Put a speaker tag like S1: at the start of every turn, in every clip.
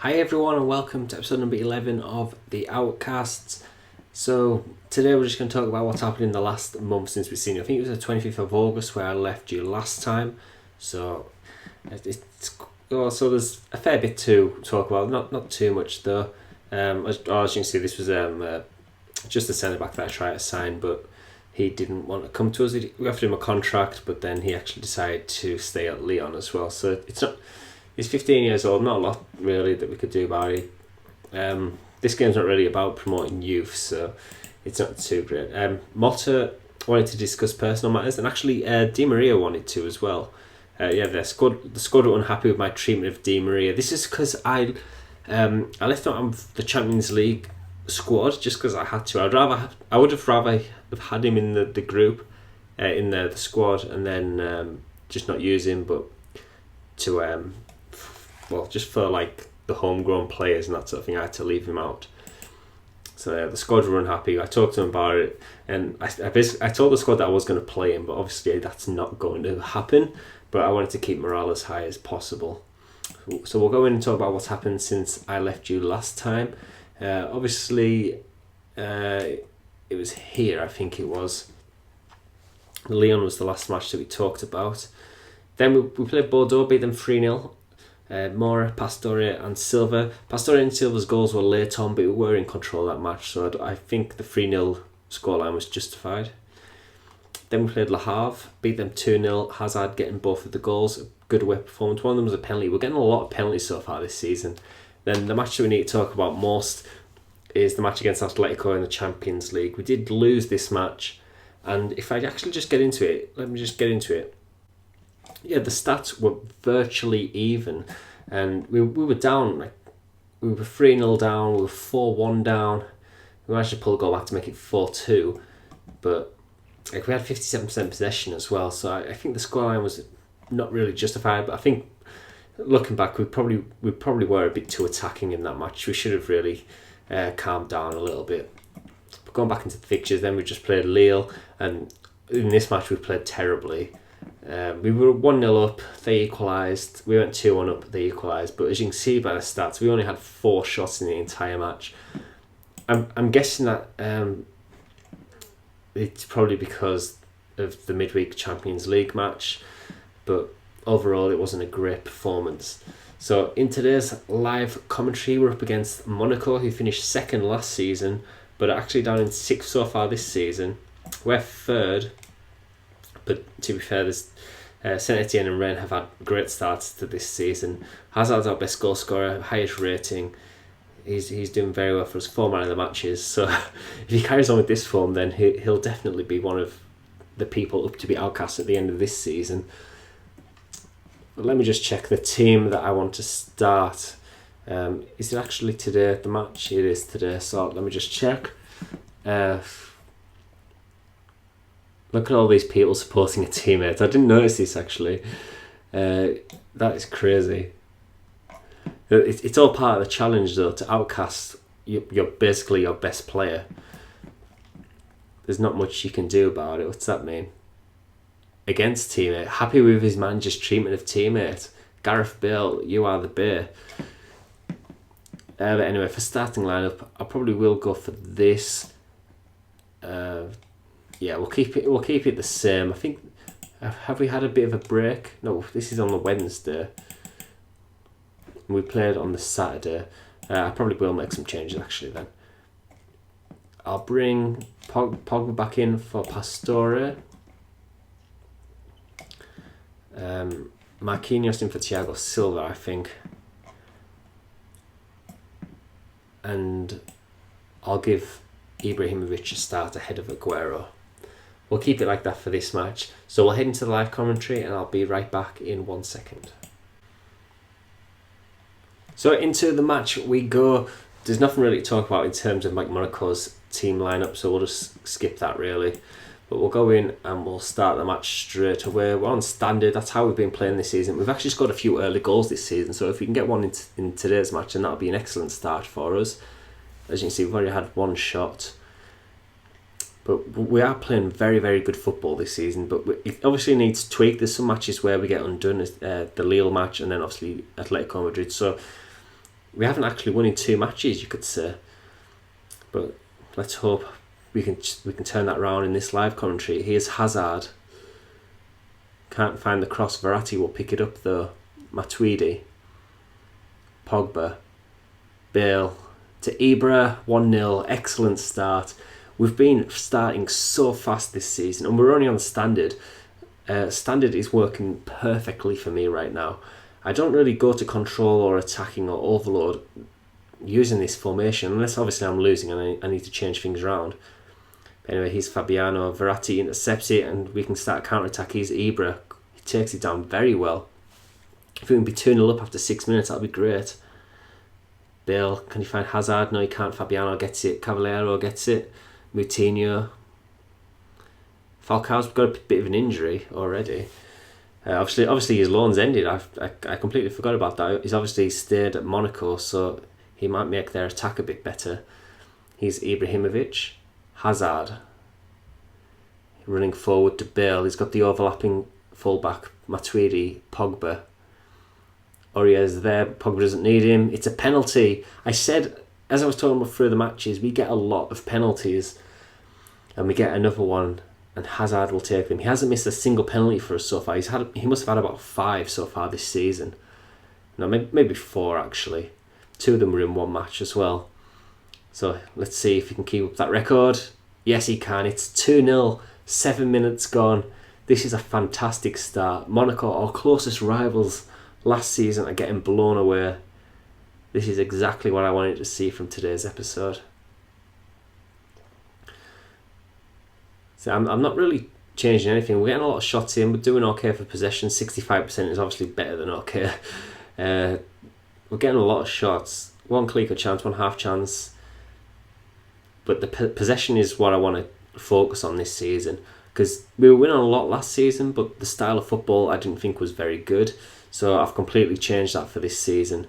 S1: Hi everyone and welcome to episode number 11 of the Outcasts. So today we're just going to talk about what's happened in the last month since we've seen you. I think it was the 25th of August where I left you last time. So there's a fair bit to talk about, not too much though. As you can see, this was just a centre back that I tried to sign, but he didn't want to come to us. We offered him a contract, but then he actually decided to stay at Lyon as well. So he's 15 years old, not a lot really that we could do about it. This game's not really about promoting youth, so it's not too great. Motta wanted to discuss personal matters, and actually Di Maria wanted to as well. The squad were unhappy with my treatment of Di Maria. This is because I left out of the Champions League squad just because I had to. I would have rather have had him in the group, in the squad, and then just not use him, but to just for like the homegrown players and that sort of thing, I had to leave him out. So the squad were unhappy. I talked to them about it, and I told the squad that I was going to play him, but obviously that's not going to happen. But I wanted to keep morale as high as possible. So we'll go in and talk about what's happened since I left you last time. Obviously, it was here, I think it was. Lyon was the last match that we talked about. Then we played Bordeaux, beat them 3-0. Mora, Pastore and Silva. Pastore and Silva's goals were late on, but we were in control of that match, so I think the 3-0 scoreline was justified. Then we played Le Havre, beat them 2-0. Hazard getting both of the goals. A good away performance. One of them was a penalty. We're getting a lot of penalties so far this season. Then the match that we need to talk about most is the match against Atletico in the Champions League. We did lose this match, and if I actually just get into it, let me just get into it. Yeah, the stats were virtually even, and we were down, we were 3-0 down, we were 4-1 down. We managed to pull a goal back to make it 4-2, but we had 57% possession as well, so I think the scoreline was not really justified. But I think looking back, we probably were a bit too attacking in that match. We should have really calmed down a little bit. But going back into the fixtures, then we just played Lille, and in this match we played terribly. We were 1-0 up, they equalised. We went 2-1 up, they equalised. But as you can see by the stats, we only had 4 shots in the entire match. I'm guessing that it's probably because of the midweek Champions League match, but overall it wasn't a great performance. So in today's live commentary, we're up against Monaco, who finished second last season, but are actually down in 6th so far this season. We're third. But to be fair, Saint Etienne and Rennes have had great starts to this season. Hazard's our best goal scorer, highest rating. He's doing very well for us, 4 man of the matches. So if he carries on with this form, then he'll definitely be one of the people up to be outcast at the end of this season. But let me just check the team that I want to start. Is it actually today the match? It is today, so let me just check. Look at all these people supporting a teammate. I didn't notice this actually. That is crazy. It's all part of the challenge though, to outcast you're basically your best player. There's not much you can do about it. What's that mean? Against teammate. Happy with his manager's treatment of teammate. Gareth Bale, you are the bear. But anyway, for starting lineup, I probably will go for this. Yeah, we'll keep it the same. I think, have we had a bit of a break? No, this is on the Wednesday. We played on the Saturday. I probably will make some changes actually then. I'll bring Pogba back in for Pastore. Marquinhos in for Thiago Silva, I think. And I'll give Ibrahimovic a start ahead of Aguero. We'll keep it like that for this match. So we'll head into the live commentary and I'll be right back in 1 second. So into the match we go. There's nothing really to talk about in terms of Monaco's team lineup, so we'll just skip that really. But we'll go in and we'll start the match straight away. We're on standard. That's how we've been playing this season. We've actually scored a few early goals this season, so if we can get one in today's match, then that'll be an excellent start for us. As you can see, we've already had 1 shot. But we are playing very, very good football this season. But it obviously needs tweak. There's some matches where we get undone, the Lille match and then obviously Atletico Madrid. So we haven't actually won in 2 matches, you could say. But let's hope we can turn that around in this live commentary. Here's Hazard. Can't find the cross. Verratti will pick it up though. Matuidi. Pogba. Bale. To Ibra. 1-0. Excellent start. We've been starting so fast this season, and we're only on standard. Standard is working perfectly for me right now. I don't really go to control or attacking or overload using this formation, unless obviously I'm losing and I need to change things around. But anyway, here's Fabiano. Verratti intercepts it and we can start counter-attack. Here's Ibra. He takes it down very well. If we can be 2-0 up after 6 minutes, that'll be great. Bale, can he find Hazard? No, he can't. Fabiano gets it. Cavallero gets it. Moutinho. Falcao's got a bit of an injury already. Obviously his loan's ended. I completely forgot about that. He's obviously stayed at Monaco, so he might make their attack a bit better. Here's Ibrahimovic. Hazard. Running forward to Bale. He's got the overlapping fullback. Matuidi. Pogba. Aurier's there. Pogba doesn't need him. It's a penalty. I said, as I was talking about through the matches, we get a lot of penalties. And we get another one. And Hazard will take them. He hasn't missed a single penalty for us so far. He must have had about 5 so far this season. No, maybe 4 actually. 2 of them were in 1 match as well. So let's see if he can keep up that record. Yes, he can. It's 2-0. 7 minutes gone. This is a fantastic start. Monaco, our closest rivals last season, are getting blown away. This is exactly what I wanted to see from today's episode. So I'm not really changing anything. We're getting a lot of shots in. We're doing okay for possession. 65% is obviously better than okay. We're getting a lot of shots. 1 click chance, 1 half chance. But the possession is what I want to focus on this season. Because we were winning a lot last season, but the style of football I didn't think was very good. So I've completely changed that for this season.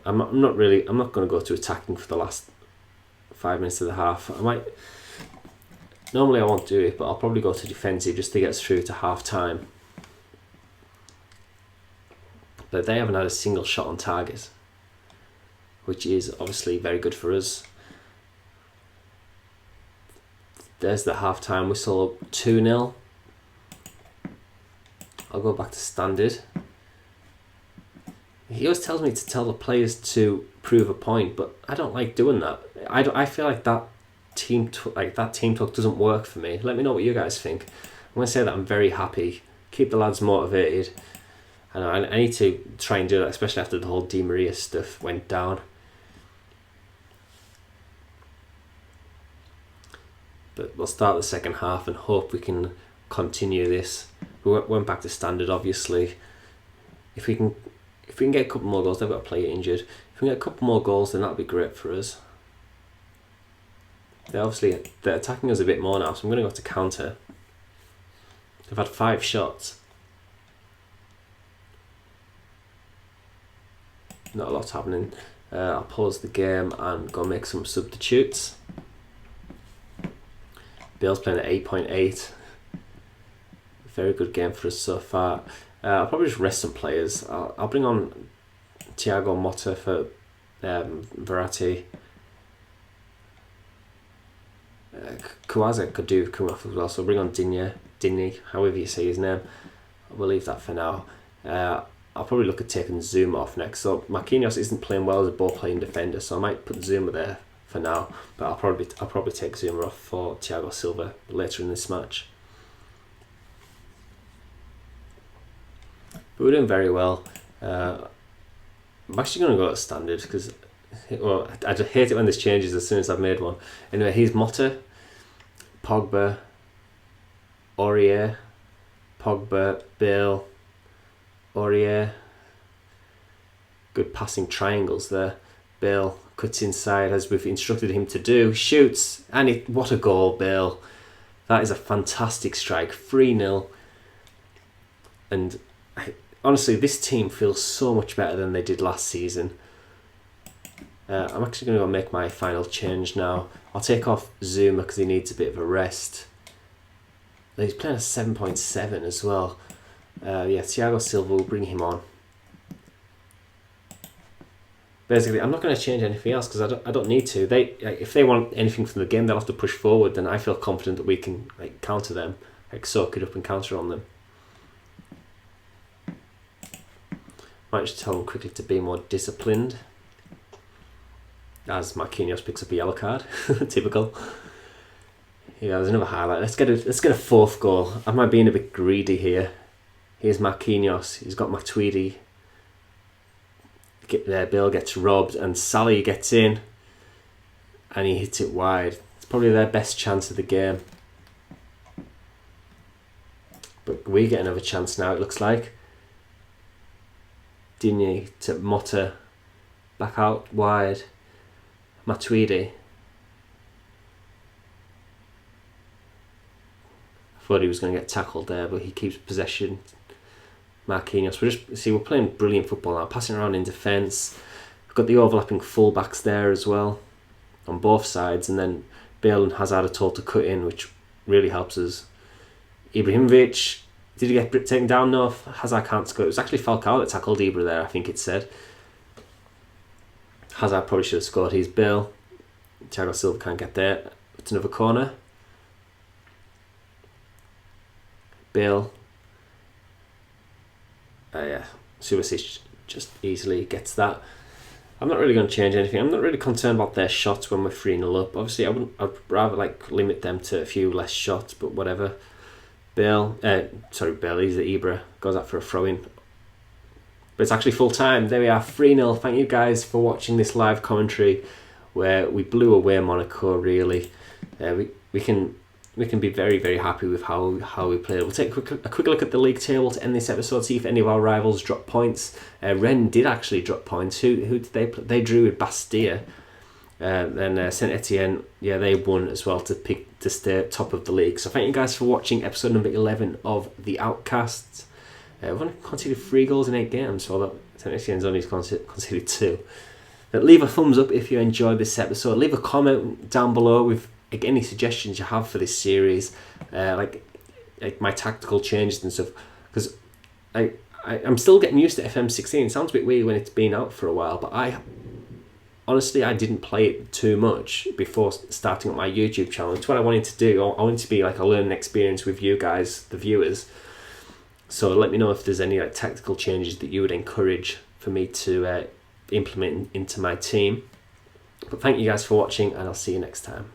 S1: I'm not going to go to attacking for the last 5 minutes of the half. Normally I won't do it, but I'll probably go to defensive just to get us through to half time. But they haven't had a single shot on target, which is obviously very good for us. There's the half time whistle. 2-0. I'll go back to standard. He always tells me to tell the players to prove a point, but I don't like doing that. I feel like that team talk doesn't work for me. Let me know what you guys think. I'm going to say that I'm very happy. Keep the lads motivated. I need to try and do that, especially after the whole Di Maria stuff went down. But we'll start the second half and hope we can continue this. We went back to standard, obviously. If we can get a couple more goals, they've got a player injured. If we can get a couple more goals, then that'll be great for us. They're attacking us a bit more now, so I'm going to go to counter. They've had 5 shots. Not a lot happening. I'll pause the game and go make some substitutes. Bale's playing at 8.8. Very good game for us so far. I'll probably just rest some players. I'll bring on Thiago Motta for Verratti. Kouaza could do come off as well, so bring on Digne, however you say his name. We'll leave that for now. I'll probably look at taking Zuma off next. So Marquinhos isn't playing well as a ball-playing defender, so I might put Zuma there for now. But I'll probably take Zuma off for Thiago Silva later in this match. But we're doing very well. I'm actually going to go to standard because I just hate it when this changes as soon as I've made one. Anyway, here's Motta, Pogba, Aurier, Pogba, Bale, Aurier. Good passing triangles there. Bale cuts inside as we've instructed him to do, shoots, and what a goal, Bale. That is a fantastic strike, 3-0. And honestly, this team feels so much better than they did last season. I'm actually going to go make my final change now. I'll take off Zuma because he needs a bit of a rest. He's playing a 7.7 as well. Thiago Silva will bring him on. basically, I'm not going to change anything else because I don't need to. If they want anything from the game, they'll have to push forward. Then I feel confident that we can counter them, soak it up and counter on them. Might just tell them quickly to be more disciplined. As Marquinhos picks up a yellow card, typical. Yeah, there's another highlight. Let's get a fourth goal. Am I being a bit greedy here? Here's Marquinhos. He's got Matuidi. Bill gets robbed and Sally gets in and he hits it wide. It's probably their best chance of the game. But we get another chance now, it looks like. Digne to Motta. Back out wide. Matuidi. I thought he was going to get tackled there, but he keeps possession. Marquinhos. We're playing brilliant football now. Passing around in defence. We've got the overlapping full-backs there as well. On both sides. And then Bale and Hazard are told to cut in, which really helps us. Ibrahimovic. Did he get taken down? No. Hazard can't score. It was actually Falcao that tackled Ibra there, I think it said. Hazard probably should have scored. He's Bale. Thiago Silva can't get there. It's another corner. Bale. Yeah, Subasic just easily gets that. I'm not really going to change anything. I'm not really concerned about their shots when we're 3-0 up. Obviously, I'd rather limit them to a few less shots, but whatever. Bale, he's at Ibra, goes out for a throw-in. But it's actually full time. There we are, 3-0. Thank you guys for watching this live commentary where we blew away Monaco, really. We can be very, very happy with how we played. We'll take a quick look at the league table to end this episode, see if any of our rivals drop points. Rennes did actually drop points. Who did they play? They drew with Bastille. Then Saint Etienne, yeah, they won as well to stay at top of the league. So thank you guys for watching episode number 11 of the Outcasts. We've only conceded 3 goals in 8 games, although Saint Etienne's only conceded 2. But leave a thumbs up if you enjoyed this episode. Leave a comment down below with any suggestions you have for this series, like my tactical changes and stuff, because I'm still getting used to FM16. It sounds a bit weird when it's been out for a while, but honestly I didn't play it too much before starting up my YouTube channel. It's what I wanted to do. I wanted to be like a learning experience with you guys, the viewers. So let me know if there's any tactical changes that you would encourage for me to implement into my team. But thank you guys for watching, and I'll see you next time.